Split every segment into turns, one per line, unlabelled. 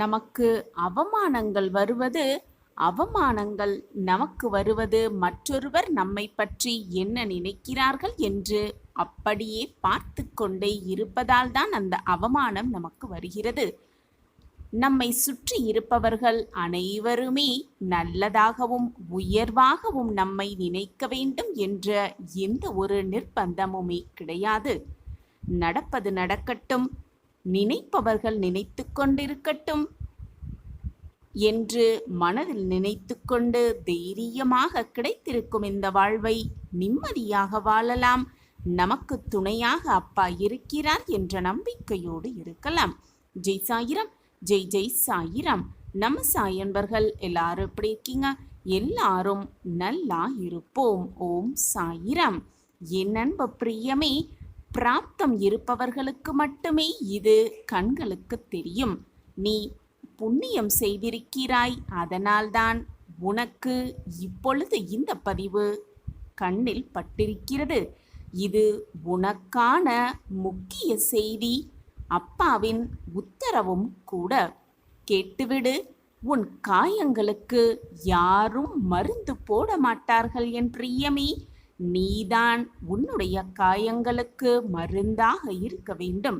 நமக்கு அவமானங்கள் வருவது, அவமானங்கள் நமக்கு வருவது மற்றொருவர் நம்மை பற்றி என்ன நினைக்கிறார்கள் என்று அப்படியே பார்த்து கொண்டே இருப்பதால் தான் அந்த அவமானம் நமக்கு வருகிறது. நம்மை சுற்றி இருப்பவர்கள் அனைவருமே நல்லதாகவும் உயர்வாகவும் நம்மை நினைக்க வேண்டும் என்ற எந்த ஒரு நிர்பந்தமுமே கிடையாது. நடப்பது நடக்கட்டும், நினைப்பவர்கள் நினைத்து கொண்டிருக்கட்டும் என்று மனதில் நினைத்து கொண்டு தைரியமாக கிடைத்திருக்கும் இந்த வாழ்வை நிம்மதியாக வாழலாம். நமக்கு துணையாக அப்பா இருக்கிறார் என்ற நம்பிக்கையோடு இருக்கலாம். ஜெய் சாயிரம், ஜெய் ஜெய் சாயிரம். நம்ம சாயன்பர்கள் எல்லாரும் எப்படி இருக்கீங்க? எல்லாரும் நல்லா இருப்போம். ஓம் சாயிரம். என் அன்பு பிரியமே, பிராப்தம் இருப்பவர்களுக்கு மட்டுமே இது கண்களுக்கு தெரியும். நீ புண்ணியம் செய்திருக்கிறாய், அதனால்தான் உனக்கு இப்பொழுது இந்த பதிவு கண்ணில் பட்டிருக்கிறது. இது உனக்கான முக்கிய செய்தி, அப்பாவின் உத்தரவும் கூட. கேட்டுவிடு. உன் காயங்களுக்கு யாரும் மருந்து போட மாட்டார்கள் என் பிரியமே. நீதான் உன்னுடைய காயங்களுக்கு மருந்தாக இருக்க வேண்டும்.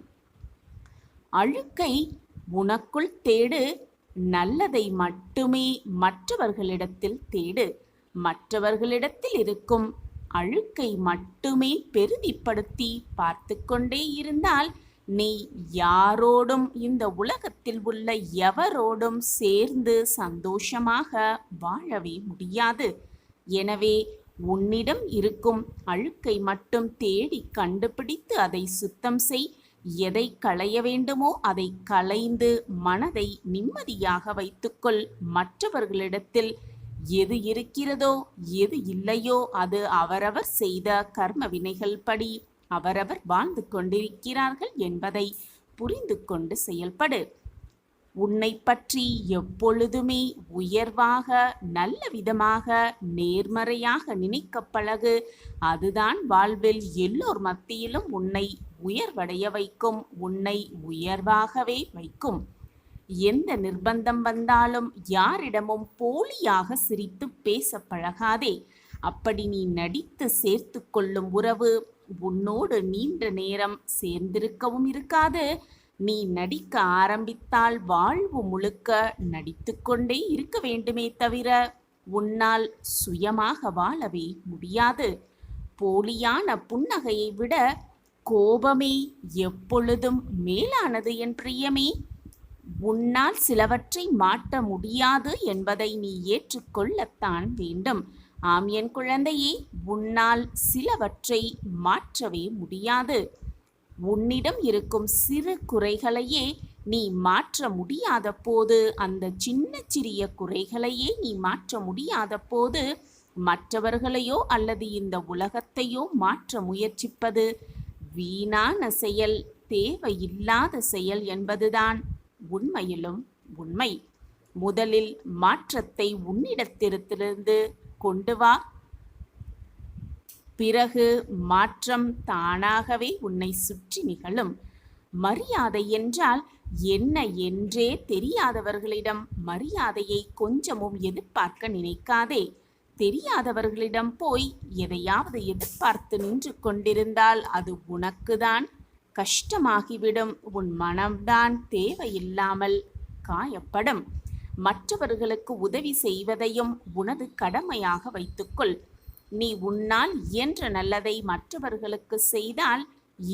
அழுக்கை உனக்குள் தேடு, நல்லதை மட்டுமே மற்றவர்களிடத்தில் தேடு. மற்றவர்களிடத்தில் இருக்கும் அழுக்கை மட்டுமே பெரிதிப்படுத்தி பார்த்து கொண்டே இருந்தால் நீ யாரோடும், இந்த உலகத்தில் உள்ள எவரோடும் சேர்ந்து சந்தோஷமாக வாழவே முடியாது. எனவே உன்னிடம் இருக்கும் அழுக்கை மட்டும் தேடி கண்டுபிடித்து அதை சுத்தம் செய். எதை களைய வேண்டுமோ அதை களைந்து மனதை நிம்மதியாக வைத்துக்கொள். மற்றவர்களிடத்தில் எது இருக்கிறதோ எது இல்லையோ அது அவரவர் செய்த கர்ம வினைகள் படி அவரவர் வாழ்ந்து கொண்டிருக்கிறார்கள் என்பதை புரிந்து கொண்டு செயல்படு. உன்னை பற்றி எப்பொழுதுமே உயர்வாக, நல்ல விதமாக, நேர்மறையாக நினைக்க பழகு. அதுதான் வாழ்வில் எல்லோர் மத்தியிலும் உன்னை உயர்வடைய வைக்கும், உன்னை உயர்வாகவே வைக்கும். எந்த நிர்பந்தம் வந்தாலும் யாரிடமும் போலியாக சிரித்து பேச பழகாதே. அப்படி நீ நடித்து சேர்த்து கொள்ளும் உறவு உன்னோடு நீண்ட நேரம் சேர்ந்திருக்கவும் இருக்காது. நீ நடிக்க ஆரம்பித்தால் வாழ்வு முழுக்க நடித்து கொண்டே இருக்க வேண்டுமே தவிர உன்னால் சுயமாக வாழவே முடியாது. போலியான புன்னகையை விட கோபமே எப்பொழுதும் மேலானது என் பிரியமே. உன்னால் சிலவற்றை மாற்ற முடியாது என்பதை நீ ஏற்றுக்கொள்ளத்தான் வேண்டும். ஆம் என் குழந்தையே, உன்னால் சிலவற்றை மாற்றவே முடியாது. உன்னிடம் இருக்கும் சிறு குறைகளையே நீ மாற்ற முடியாத போது, அந்த சின்ன சிறிய குறைகளையே நீ மாற்ற முடியாத போது மற்றவர்களையோ அல்லது இந்த உலகத்தையோ மாற்ற முயற்சிப்பது வீணான செயல், தேவையில்லாத செயல் என்பதுதான் உண்மையிலும் உண்மை. முதலில் மாற்றத்தை உன்னிடத்திலிருந்து கொண்டு வா. பிறகு மாற்றம் தானாகவே உன்னை சுற்றி நிகழும். மரியாதை என்றால் என்ன என்றே தெரியாதவர்களிடம் மரியாதையை கொஞ்சமும் எதிர்பார்க்க நினைக்காதே. தெரியாதவர்களிடம் போய் எதையாவது எதிர்பார்த்து நின்று கொண்டிருந்தால் அது உனக்குதான் கஷ்டமாகிவிடும். உன் மனம்தான் தேவையில்லாமல் காயப்படும். மற்றவர்களுக்கு உதவி செய்வதையும் உனது கடமையாக வைத்துக்கொள். நீ உன்னால் இயன்ற நல்லதை மற்றவர்களுக்கு செய்தால்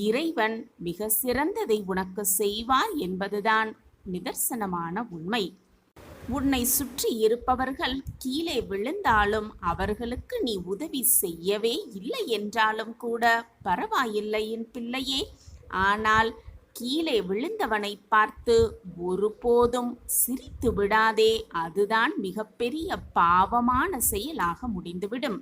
இறைவன் மிக சிறந்ததை உனக்கு செய்வார் என்பதுதான் நிதர்சனமான உண்மை. உன்னை சுற்றி இருப்பவர்கள் கீழே விழுந்தாலும் அவர்களுக்கு நீ உதவி செய்யவே இல்லை என்றாலும் கூட பரவாயில்லை என் பிள்ளையே. ஆனால் கீழே விழுந்தவனை பார்த்து ஒருபோதும் சிரித்து விடாதே. அதுதான் மிகப்பெரிய பாவமான செயலாக முடிந்துவிடும்.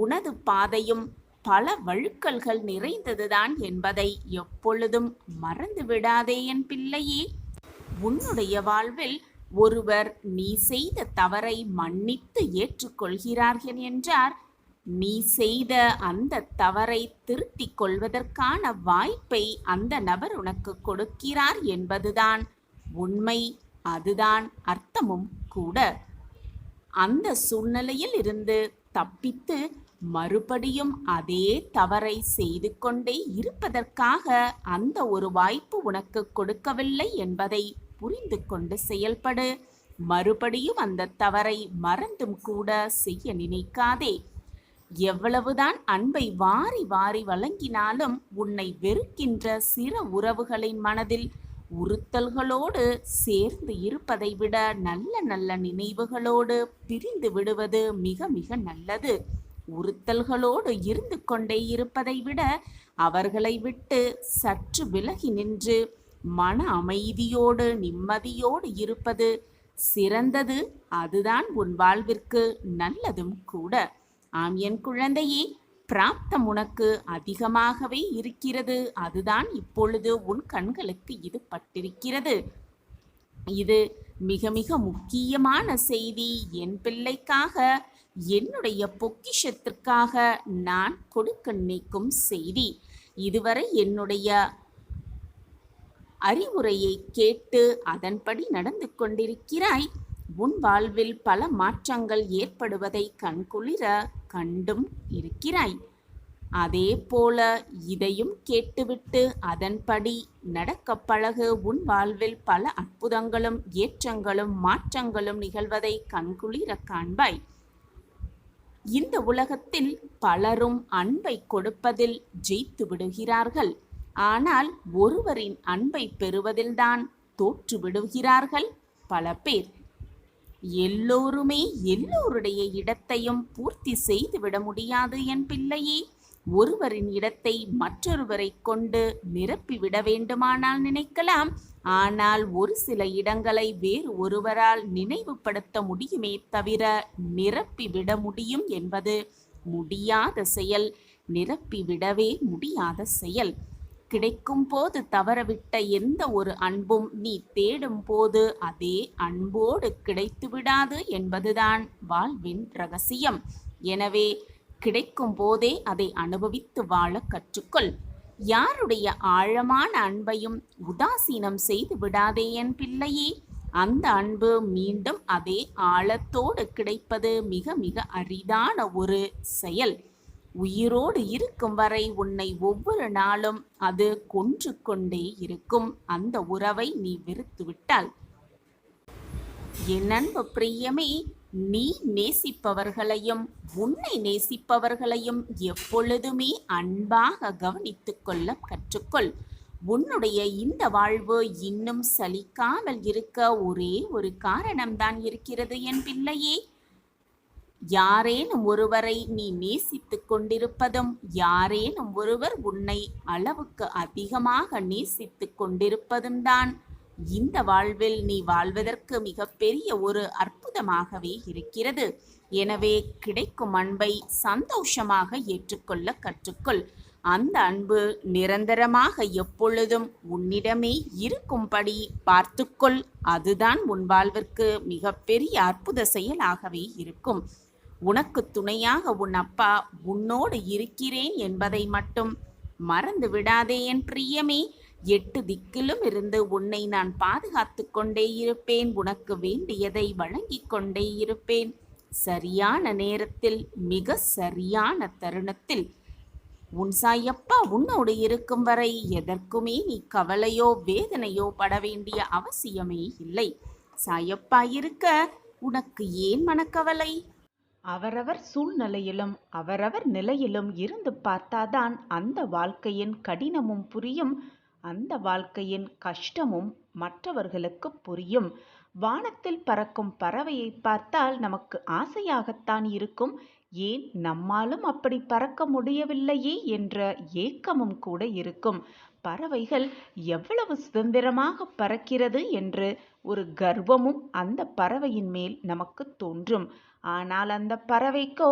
உனது பாதையும் பல வழுக்கல்கள் நிறைந்ததுதான் என்பதை எப்பொழுதும் மறந்து விடாதே என் பிள்ளையே. உன்னுடைய வாழ்வில் ஒருவர் நீ செய்த தவறை மன்னித்து ஏற்றுக்கொள்கிறார்கள் என்றார், நீ செய்த அந்த தவறை திருத்திக் கொள்வதற்கான வாய்ப்பை அந்த நபர் உனக்கு கொடுக்கிறார் என்பதுதான் உண்மை. அதுதான் அர்த்தமும் கூட. அந்த சூழ்நிலையில் இருந்து தப்பித்து மறுபடியும் அதே தவறை செய்து கொண்டே இருப்பதற்காக அந்த ஒரு வாய்ப்பு உனக்கு கொடுக்கவில்லை என்பதை புரிந்து கொண்டு செயல்படு. மறுபடியும் அந்த தவறை மறந்தும் கூட செய்ய நினைக்காதே. எவ்வளவுதான் அன்பை வாரி வாரி வழங்கினாலும் உன்னை வெறுக்கின்ற சில உறவுகளின் மனதில் உறுத்தல்களோடு சேர்ந்து இருப்பதை விட நல்ல நல்ல நினைவுகளோடு பிரிந்து விடுவது மிக மிக நல்லது. உறுத்தல்களோடு இருந்து கொண்டே இருப்பதை விட அவர்களை விட்டு சற்று விலகி நின்று மன அமைதியோடு நிம்மதியோடு இருப்பது சிறந்தது. அதுதான் உன் வாழ்விற்கு நல்லதும் கூட. ஆம் என் குழந்தையே, பிராப்தம் உனக்கு அதிகமாகவே இருக்கிறது. அதுதான் இப்பொழுது உன் கண்களுக்கு இது பட்டிருக்கிறது. இது மிக மிக முக்கியமான செய்தி. என் பிள்ளைக்காக, என்னுடைய பொக்கிஷத்திற்காக நான் கொடுக்க நினைக்கும் செய்தி. இதுவரை என்னுடைய அறிவுரையை கேட்டு அதன்படி நடந்து கொண்டிருக்கிறாய். உன் வாழ்வில் பல மாற்றங்கள் ஏற்படுவதை கண்குளிர கண்டும் இருக்கிறாய். அதே போல இதையும் கேட்டுவிட்டு அதன்படி நடக்க பழகு. உன் வாழ்வில் பல அற்புதங்களும் ஏற்றங்களும் மாற்றங்களும் நிகழ்வதை கண்குளிர காண்பாய். இந்த உலகத்தில் பலரும் அன்பை கொடுப்பதில் ஜெயித்து விடுகிறார்கள். ஆனால் ஒருவரின் அன்பை பெறுவதில்தான் தோற்று விடுகிறார்கள் பல பேர். எல்லோருமே எல்லோருடைய இடத்தையும் பூர்த்தி செய்துவிட முடியாது என் பிள்ளையே. ஒருவரின் இடத்தை மற்றொருவரை கொண்டு நிரப்பிவிட வேண்டுமானால் நினைக்கலாம். ஆனால் ஒரு சில இடங்களை வேறு ஒருவரால் நினைவுபடுத்த முடியுமே தவிர நிரப்பிவிட முடியும் என்பது முடியாத செயல். நிரப்பிவிடவே முடியாத செயல். கிடைக்கும் போது தவறவிட்ட எந்த ஒரு அன்பும் நீ தேடும் போது அதே அன்போடு கிடைத்து விடாது என்பதுதான் வாழ்வின் ரகசியம். எனவே கிடைக்கும் போதே அதை அனுபவித்து வாழ கற்றுக்கொள். யாருடைய ஆழமான அன்பையும் உதாசீனம் செய்து விடாதே என் பிள்ளையே. அந்த அன்பு மீண்டும் அதே ஆழத்தோடு கிடைப்பது மிக மிக அரிதான ஒரு செயல். உயிரோடு இருக்கும் வரை உன்னை ஒவ்வொரு நாளும் அது கொன்று கொண்டே இருக்கும். அந்த உறவை நீ வெறுத்துவிட்டால், என் அன்பு பிரியமே, நீ நேசிப்பவர்களையும் உன்னை நேசிப்பவர்களையும் எப்பொழுதுமே அன்பாக கவனித்துக் கொள்ள கற்றுக்கொள். உன்னுடைய இந்த வாழ்வு இன்னும் சலிக்காமல் இருக்க ஒரே ஒரு காரணம்தான் இருக்கிறது என் பிள்ளையே. யாரேனும் ஒருவரை நீ நேசித்துக் கொண்டிருப்பதும் யாரேனும் ஒருவர் உன்னை அளவுக்கு அதிகமாக நேசித்துக் கொண்டிருப்பதும் தான் இந்த வாழ்வில் நீ வாழ்வதற்கு மிகப்பெரிய ஒரு அற்புதமாகவே இருக்கிறது. எனவே கிடைக்கும் அன்பை சந்தோஷமாக ஏற்றுக்கொள்ள கற்றுக்கொள். அந்த அன்பு நிரந்தரமாக எப்பொழுதும் உன்னிடமே இருக்கும்படி பார்த்துக்கொள். அதுதான் உன் வாழ்விற்கு மிகப்பெரிய அற்புத செயலாகவே இருக்கும். உனக்கு துணையாக உன் அப்பா உன்னோடு இருக்கிறேன் என்பதை மட்டும் மறந்து விடாதே என் பிரியமே. 8 திக்கிலும் இருந்து உன்னை நான் பாதுகாத்து கொண்டே இருப்பேன். உனக்கு வேண்டியதை வழங்கி கொண்டே இருப்பேன். சரியான நேரத்தில், மிக சரியான தருணத்தில். உன் சாயப்பா உன்னோடு இருக்கும் வரை எதற்குமே நீ கவலையோ வேதனையோ பட வேண்டிய அவசியமே இல்லை. சாயப்பா இருக்க உனக்கு ஏன் மனக்கவலை?
அவரவர் சூழ்நிலையிலும் அவரவர் நிலையிலும் இருந்து பார்த்தாதான் அந்த வாழ்க்கையின் கடினமும் புரியும். அந்த வாழ்க்கையின் கஷ்டமும் மற்றவர்களுக்கு புரியும். வானத்தில் பறக்கும் பறவையை பார்த்தால் நமக்கு ஆசையாகத்தான் இருக்கும். ஏன் நம்மாலும் அப்படி பறக்க முடியவில்லையே என்ற ஏக்கமும் கூட இருக்கும். பறவைகள் எவ்வளவு சுதந்திரமாக பறக்கிறது என்று ஒரு கர்வமும் அந்த பறவையின் மேல் நமக்கு தோன்றும். ஆனால் அந்த பறவைக்கோ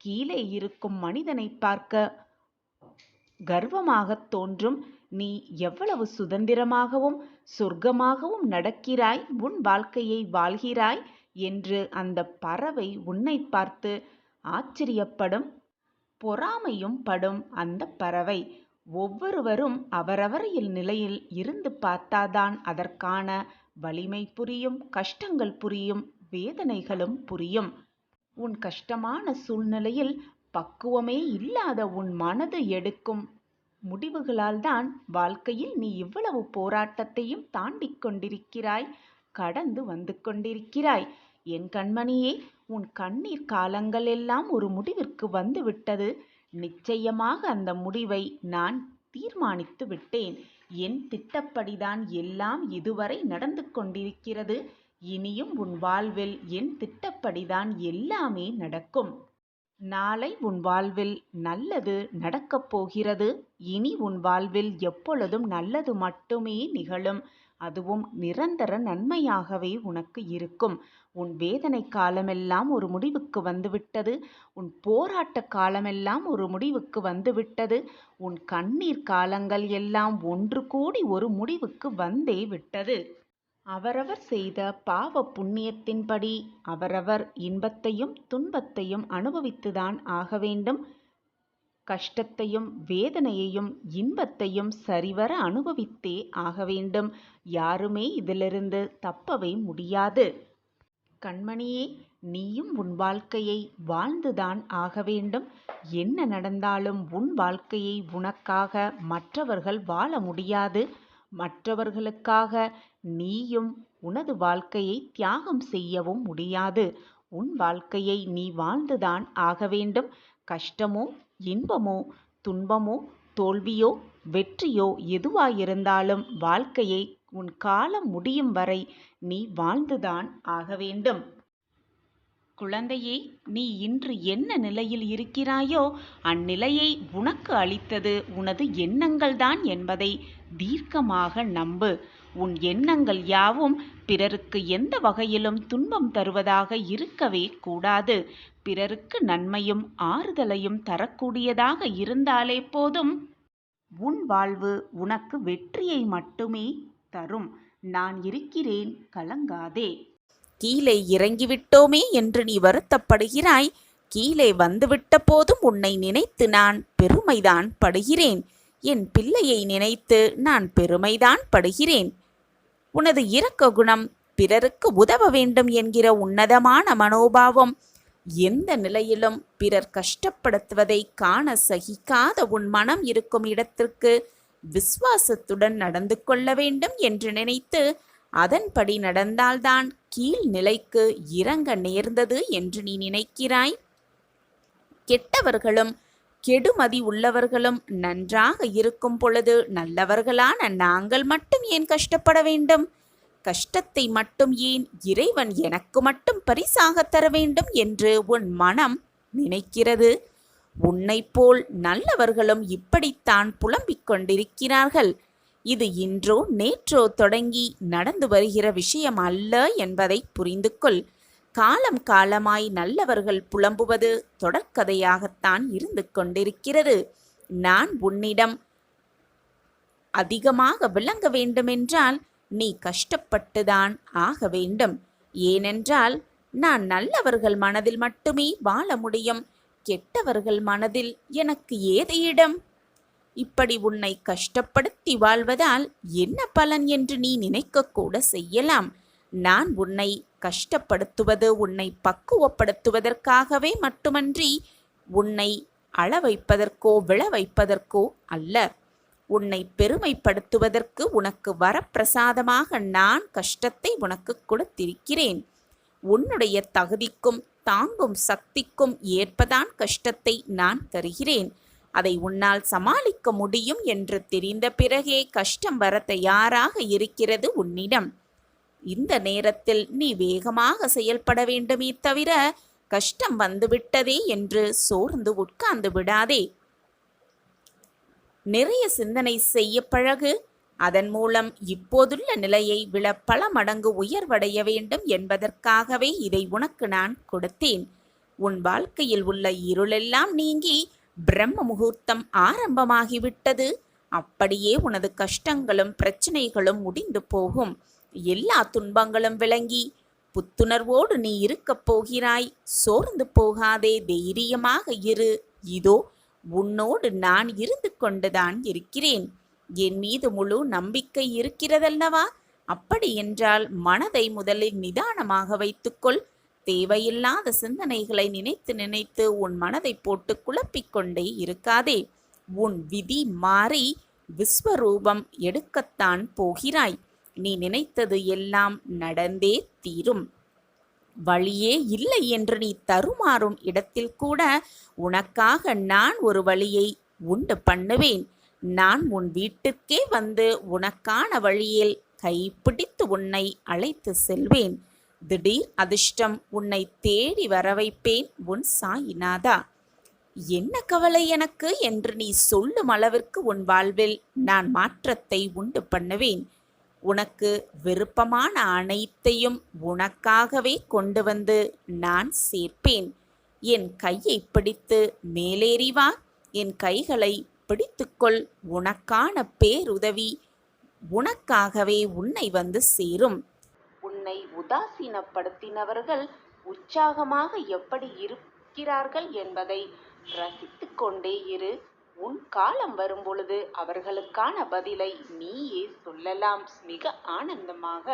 கீழே இருக்கும் மனிதனை பார்க்க கர்வமாக தோன்றும். நீ எவ்வளவு சுதந்திரமாகவும் சொர்க்கமாகவும் நடக்கிறாய், உன் வாழ்க்கையை வாழ்கிறாய் என்று அந்த பறவை உன்னை பார்த்து ஆச்சரியப்படும், பொறாமையும் படும். அந்த பறவை ஒவ்வொருவரும் அவரவர் நிலையில் இருந்து பார்த்தாதான் அதற்கான வலிமை புரியும், கஷ்டங்கள் புரியும், வேதனைகளும் புரியும். உன் கஷ்டமான சூழ்நிலையில் பக்குவமே இல்லாத உன் மனது எடுக்கும் முடிவுகளால்தான் வாழ்க்கையில் நீ இவ்வளவு போராட்டத்தையும் தாண்டிக் கொண்டிருக்கிறாய், கடந்து வந்து கொண்டிருக்கிறாய். என் கண்மணியே, உன் கண்ணீர் காலங்கள் எல்லாம் ஒரு முடிவிற்கு வந்து விட்டது. நிச்சயமாக அந்த முடிவை நான் தீர்மானித்து விட்டேன். என் திட்டப்படிதான் எல்லாம் இதுவரை நடந்து கொண்டிருக்கிறது. இனியும் உன் வாழ்வில் என் திட்டப்படிதான் எல்லாமே நடக்கும். நாளை உன் வாழ்வில் நல்லது நடக்கப் போகிறது. இனி உன் வாழ்வில் எப்பொழுதும் நல்லது மட்டுமே நிகழும். அதுவும் நிரந்தர நன்மையாகவே உனக்கு இருக்கும். உன் வேதனை காலமெல்லாம் ஒரு முடிவுக்கு வந்துவிட்டது. உன் போராட்ட காலமெல்லாம் ஒரு முடிவுக்கு வந்துவிட்டது. உன் கண்ணீர் காலங்கள் எல்லாம் ஒன்று கூடி ஒரு முடிவுக்கு வந்தே விட்டது. அவரவர் செய்த பாவ புண்ணியத்தின்படி அவரவர் இன்பத்தையும் துன்பத்தையும் அனுபவித்துதான் ஆக வேண்டும். கஷ்டத்தையும் வேதனையையும் இன்பத்தையும் சரிவர அனுபவித்தே ஆக வேண்டும். யாருமே இதிலிருந்து தப்பவே முடியாது. கண்மணியே, நீயும் உன் வாழ்க்கையை வாழ்ந்துதான் ஆக வேண்டும். என்ன நடந்தாலும் உன் வாழ்க்கையை உனக்காக மற்றவர்கள் வாழ முடியாது. மற்றவர்களுக்காக நீயும் உனது வாழ்க்கையை தியாகம் செய்யவும் முடியாது. உன் வாழ்க்கையை நீ வாழ்ந்துதான் ஆக வேண்டும். கஷ்டமோ இன்பமோ துன்பமோ தோல்வியோ வெற்றியோ எதுவாயிருந்தாலும் வாழ்க்கையை உன் காலம் முடியும் வரை நீ வாழ்ந்துதான் ஆக வேண்டும். குழந்தையே, நீ இன்று என்ன நிலையில் இருக்கிறாயோ அந்நிலையை உனக்கு அளித்தது உனது எண்ணங்கள்தான் என்பதை தீர்க்கமாக நம்பு. உன் எண்ணங்கள் யாவும் பிறருக்கு எந்த வகையிலும் துன்பம் தருவதாக இருக்கவே கூடாது. பிறருக்கு நன்மையும் ஆறுதலையும் தரக்கூடியதாக இருந்தாலே போதும். உன் வாழ்வு உனக்கு வெற்றியை மட்டுமே தரும். நான் இருக்கிறேன், கலங்காதே.
கீழே இறங்கிவிட்டோமே என்று நீ வருத்தப்படுகிறாய். கீழே வந்துவிட்ட போதும் உன்னை நினைத்து நான் பெருமைதான் படுகிறேன். என் பிள்ளையை நினைத்து நான் பெருமைதான் படுகிறேன். உனது இரக்க குணம், பிறருக்கு உதவ வேண்டும் என்கிற உன்னதமான மனோபாவம், எந்த நிலையிலும் பிறர் கஷ்டப்படுத்துவதை காண சகிக்காத உன் மனம் இருக்கும் இடத்திற்கு விசுவாசத்துடன் நடந்து கொள்ள வேண்டும் என்று நினைத்து அதன்படி நடந்தால்தான் கீழ் நிலைக்கு இறங்க நேர்ந்தது என்று நீ நினைக்கிறாய். கெட்டவர்களும் கெடுமதி உள்ளவர்களும் நன்றாக இருக்கும் பொழுது நல்லவர்களான நாங்கள் மட்டும் ஏன் கஷ்டப்பட வேண்டும்? கஷ்டத்தை மட்டும் ஏன் இறைவன் எனக்கு மட்டும் பரிசாக தர வேண்டும் என்று உன் மனம் நினைக்கிறது. உன்னைப் போல் நல்லவர்களும் இப்படித்தான் புலம்பிக் கொண்டிருக்கிறார்கள். இது இன்றோ நேற்றோ தொடங்கி நடந்து வருகிற விஷயம் அல்ல என்பதை புரிந்து கொள். காலம் காலமாய் நல்லவர்கள் புலம்புவது தொடர்கதையாகத்தான் இருந்து கொண்டிருக்கிறது. நான் உன்னிடம் அதிகமாக விளங்க வேண்டுமென்றால் நீ கஷ்டப்பட்டுதான் ஆக வேண்டும். ஏனென்றால் நான் நல்லவர்கள் மனதில் மட்டுமே வாழ முடியும். கெட்டவர்கள் மனதில் எனக்கு ஏது இடம்? இப்படி உன்னை கஷ்டப்படுத்தி வாழ்வதால் என்ன பலன் என்று நீ நினைக்கக்கூட செய்யலாம். நான் உன்னை கஷ்டப்படுத்துவது உன்னை பக்குவப்படுத்துவதற்காகவே மட்டுமன்றி உன்னை அள வைப்பதற்கோ விழ வைப்பதற்கோ அல்ல. உன்னை பெருமைப்படுத்துவதற்கு உனக்கு வரப்பிரசாதமாக நான் கஷ்டத்தை உனக்கு கொடுத்திருக்கிறேன். உன்னுடைய தகுதிக்கும் தாங்கும் சக்திக்கும் ஏற்பதான் கஷ்டத்தை நான் தருகிறேன். அதை உன்னால் சமாளிக்க முடியும் என்று தெரிந்த பிறகே கஷ்டம் வர தயாராக இருக்கிறது உன்னிடம். இந்த நேரத்தில் நீ வேகமாக செயல்பட வேண்டுமே தவிர கஷ்டம் வந்துவிட்டதே என்று சோர்ந்து உட்கார்ந்து விடாதே. நிறைய சிந்தனை செய்ய பழகு. அதன் மூலம் இப்போதுள்ள நிலையை விட பல மடங்கு உயர்வடைய வேண்டும் என்பதற்காகவே இதை உனக்கு நான் கொடுத்தேன். உன் வாழ்க்கையில் உள்ள இருளெல்லாம் நீங்கி பிரம்ம முகூர்த்தம் ஆரம்பமாகிவிட்டது. அப்படியே உனது கஷ்டங்களும் பிரச்சனைகளும் முடிந்து போகும். எல்லா துன்பங்களும் விளங்கி புத்துணர்வோடு நீ இருக்கப் போகிறாய். சோர்ந்து போகாதே, தைரியமாக இரு. இதோ உன்னோடு நான் இருந்து கொண்டுதான் இருக்கிறேன். என் மீது முழு நம்பிக்கை இருக்கிறதல்லவா? அப்படி என்றால் மனதை முதலில் நிதானமாக வைத்துக்கொள். தேவையில்லாத சிந்தனைகளை நினைத்து நினைத்து உன் மனதை போட்டு குழப்பிக் கொண்டே இருக்காதே. உன் விதி மாறி விஸ்வரூபம் எடுக்கத்தான் போகிறாய். நீ நினைத்தது எல்லாம் நடந்தே தீரும். வழியே இல்லை என்று நீ தருமாறும் இடத்தில் கூட உனக்காக நான் ஒரு வழியை உண்டு பண்ணுவேன். நான் உன் வீட்டுக்கே வந்து உனக்கான வழியில் கைப்பிடித்து உன்னை அழைத்து செல்வேன். திடீர் அதிர்ஷ்டம் உன்னை தேடி வர வைப்பேன் உன் சாயிநாதா. என்ன கவலை எனக்கு என்று நீ சொல்லும் அளவிற்கு உன் வாழ்வில் நான் மாற்றத்தை உண்டு பண்ணுவேன். உனக்கு விருப்பமான அனைத்தையும் உனக்காகவே கொண்டு வந்து நான் சேர்ப்பேன். என் கையை பிடித்து மேலேறி வா. என் கைகளை பிடித்துக்கொள். உனக்கான பேருதவி உனக்காகவே உன்னை வந்து சேரும்.
உன்னை உதாசீனப்படுத்தினவர்கள் உற்சாகமாக எப்படி இருக்கிறார்கள் என்பதை ரசித்து கொண்டே இரு. உன் காலம் வரும்பொழுது அவர்களுக்கான பதிலை நீயே சொல்லலாம் மிக ஆனந்தமாக.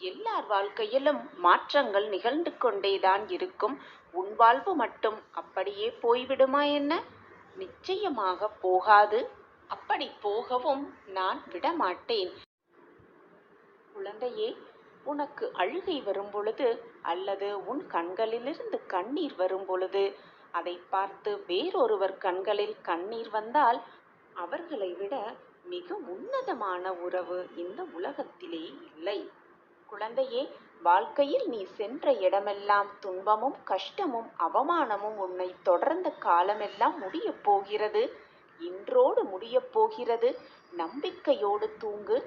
எல்லார் வாழ்க்கையிலும் மாற்றங்கள் நிகழ்ந்து கொண்டேதான் இருக்கும். உன் வாழ்வு மட்டும் அப்படியே போய்விடுமா என்ன? நிச்சயமாக போகாது. அப்படி போகவும் நான் விடமாட்டேன். குழந்தையே, உனக்கு அழுகை வரும்பொழுது அல்லது உன் கண்களிலிருந்து கண்ணீர் வரும்பொழுது அதை பார்த்து வேறொருவர் கண்களில் கண்ணீர் வந்தால் அவர்களை விட மிக உன்னதமான உறவு இந்த உலகத்திலே இல்லை. குழந்தையே, வாழ்க்கையில் நீ சென்ற இடமெல்லாம் துன்பமும் கஷ்டமும் அவமானமும் உன்னை தொடர்ந்த காலமெல்லாம் முடியப் போகிறது. இன்றோடு முடியப் போகிறது. நம்பிக்கையோடு தூங்கு.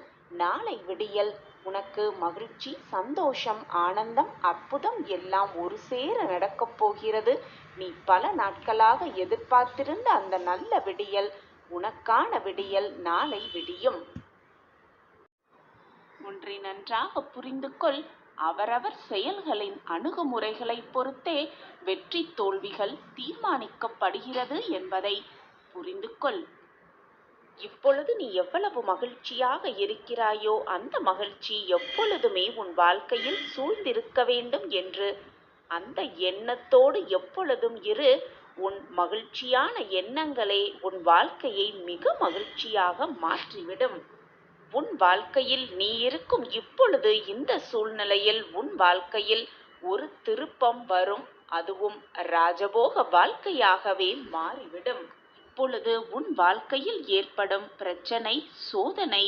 நாளை விடியல் உனக்கு மகிழ்ச்சி, சந்தோஷம், ஆனந்தம், அற்புதம் எல்லாம் ஒரு சேர நடக்கப் போகிறது. நீ பல நாட்களாக எதிர்பார்த்திருந்த அந்த நல்ல விடியல், உனக்கான விடியல் நாளை விடியும். ஒன்றை நன்றாக புரிந்து கொள். அவரவர் செயல்களின் அணுகுமுறைகளை பொறுத்தே வெற்றி தோல்விகள் தீர்மானிக்கப்படுகிறது என்பதை புரிந்து கொள். இப்பொழுது நீ எவ்வளவு மகிழ்ச்சியாக இருக்கிறாயோ அந்த மகிழ்ச்சி எப்பொழுதுமே உன் வாழ்க்கையில் சூழ்ந்திருக்க வேண்டும் என்று அந்த எண்ணத்தோடு எப்பொழுதும் இரு. உன் மகிழ்ச்சியான எண்ணங்களே உன் வாழ்க்கையை மிக மகிழ்ச்சியாக மாற்றிவிடும். உன் வாழ்க்கையில் நீ இருக்கும் இப்பொழுது இந்த சூழ்நிலையில் உன் வாழ்க்கையில் ஒரு திருப்பம் வரும். அதுவும் ராஜபோக வாழ்க்கையாகவே மாறிவிடும். இப்பொழுது உன் வாழ்க்கையில் ஏற்படும் பிரச்சனை, சோதனை,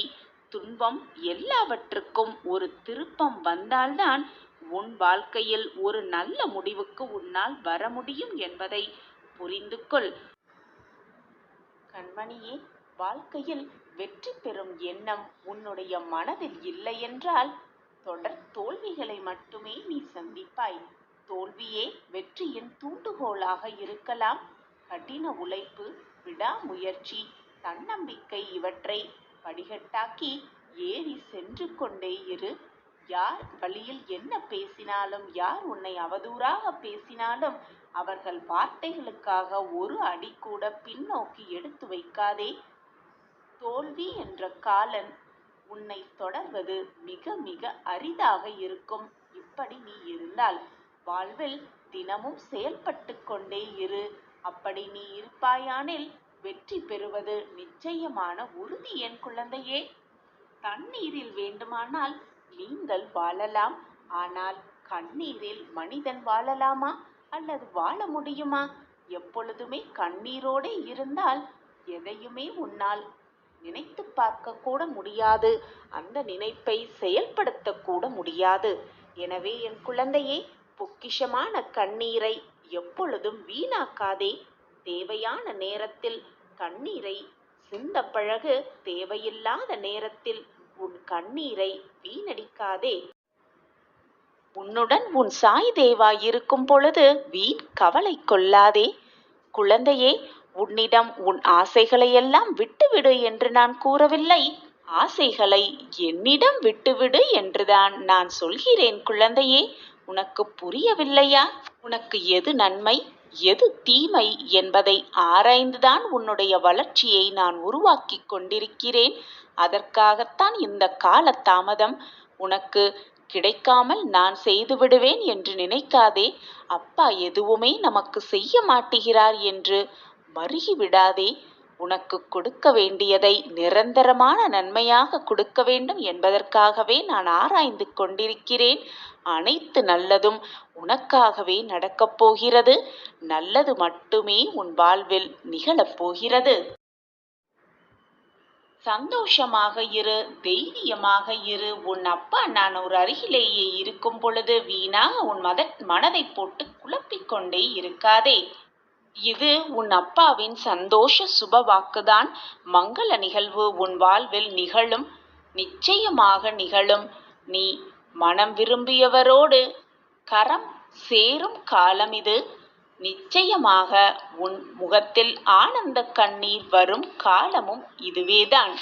துன்பம் எல்லாவற்றுக்கும் ஒரு திருப்பம் வந்தால்தான் உன் வாழ்க்கையில் ஒரு நல்ல முடிவுக்கு உன்னால் வர முடியும் என்பதை புரிந்து கொள். கண்மணியே, வாழ்க்கையில் வெற்றி பெறும் எண்ணம் உன்னுடைய மனதில் இல்லை என்றால் தொடர் தோல்விகளை மட்டுமே நீ சந்திப்பாய். தோல்வியே வெற்றியின் தூண்டுகோலாக இருக்கலாம். கடின உழைப்பு, விடாமுயற்சி, தன்னம்பிக்கை இவற்றை படிகட்டாக்கி ஏறி சென்று கொண்டே இரு. யார் வழியில் என்ன பேசினாலும், யார் உன்னை அவதூறாக பேசினாலும் அவர்கள் வார்த்தைகளுக்காக ஒரு அடி கூட பின்னோக்கி எடுத்து வைக்காதே. தோல்வி என்ற காலன் உன்னை தொடர்வது மிக மிக அரிதாக இருக்கும். இப்படி நீ இருந்தால் வாழ்வில் தினமும் செயல்பட்டு கொண்டே இரு. அப்படி நீ இருப்பாயானில் வெற்றி பெறுவது நிச்சயமான உறுதி. என் குழந்தையே, தண்ணீரில் வேண்டுமானால் நீங்கள் வாழலாம். ஆனால் கண்ணீரில் மனிதன் வாழலாமா அல்லது வாழ முடியுமா? எப்பொழுதுமே கண்ணீரோடு இருந்தால் எதையுமே உன்னால் நினைத்து பார்க்க கூட முடியாது. அந்த நினைப்பை செயல்படுத்த கூட முடியாது. எனவே என் குழந்தையே, பொக்கிஷமான கண்ணீரை எப்பொழுதும் வீணாக்காதே. தேவையான நேரத்தில் கண்ணீரை சிந்த பழகு. தேவையில்லாத நேரத்தில் உன் கண்ணீரை வீணடிக்காதே. உன்னுடன் உன் சாய் தேவா இருக்கும் பொழுது வீண் கவலை கொள்ளாதே. குழந்தையே, உன்னிடம் உன் ஆசைகளையெல்லாம் விட்டுவிடு என்று நான் கூறவில்லை. ஆசைகளை என்னிடம் விட்டுவிடு என்றுதான் நான் சொல்கிறேன். குழந்தையே, உனக்கு புரியவில்லையா? உனக்கு எது நன்மை, எது தீமை என்பதை ஆராய்ந்துதான் உன்னுடைய வளர்ச்சியை நான் உருவாக்கி கொண்டிருக்கிறேன். அதற்காகத்தான் இந்த கால தாமதம். உனக்கு கிடைக்காமல் நான் செய்து விடுவேன் என்று நினைக்காதே. அப்பா எதுவுமே நமக்கு செய்ய மாட்டுகிறார் என்று மருகி விடாதே. உனக்கு கொடுக்க வேண்டியதை நிரந்தரமான நன்மையாக கொடுக்க வேண்டும் என்பதற்காகவே நான் ஆராய்ந்து கொண்டிருக்கிறேன். அனைத்து நல்லதும் உனக்காகவே நடக்கப் போகிறது. நல்லது மட்டுமே உன் வாழ்வில் நிகழப் போகிறது. சந்தோஷமாக இரு, தைரியமாக இரு. உன் அப்பா நான் ஒரு அருகிலேயே இருக்கும் பொழுது வீணாக உன் மனதை போட்டு குழப்பிக் கொண்டே இருக்காதே. இது உன் அப்பாவின் சந்தோஷ சுப வாக்குதான். மங்கள நிகழ்வு உன் வாழ்வில் நிகழும், நிச்சயமாக நிகழும். நீ மனம் விரும்பியவரோடு கரம் சேரும் காலம் இது. நிச்சயமாக உன் முகத்தில் ஆனந்த கண்ணீர் வரும் காலமும் இதுவேதான்.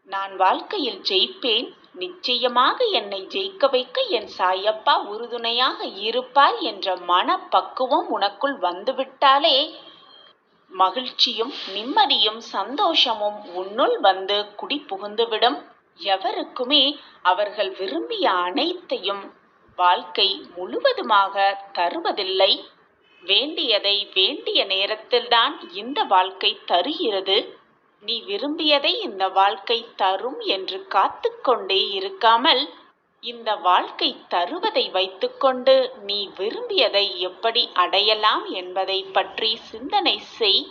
நான் வாழ்க்கையில் ஜெயிப்பேன், நிச்சயமாக என்னை ஜெயிக்க வைக்க என் சாயப்பா உறுதுணையாக இருப்பார் என்ற மனப்பக்குவம் உனக்குள் வந்துவிட்டாலே மகிழ்ச்சியும் நிம்மதியும் சந்தோஷமும் உன்னுள் வந்து குடி புகுந்துவிடும். எவருக்குமே அவர்கள் விரும்பிய அனைத்தையும் வாழ்க்கை முழுவதுமாக தருவதில்லை. வேண்டியதை வேண்டிய நேரத்தில்தான் இந்த வாழ்க்கை தருகிறது. நீ விரும்பியதை இந்த வாழ்க்கை தரும் என்று காத்து கொண்டே இருக்காமல், இந்த வாழ்க்கை தருவதை வைத்துக்கொண்டு நீ விரும்பியதை எப்படி அடையலாம் என்பதை பற்றி சிந்தனை செய்.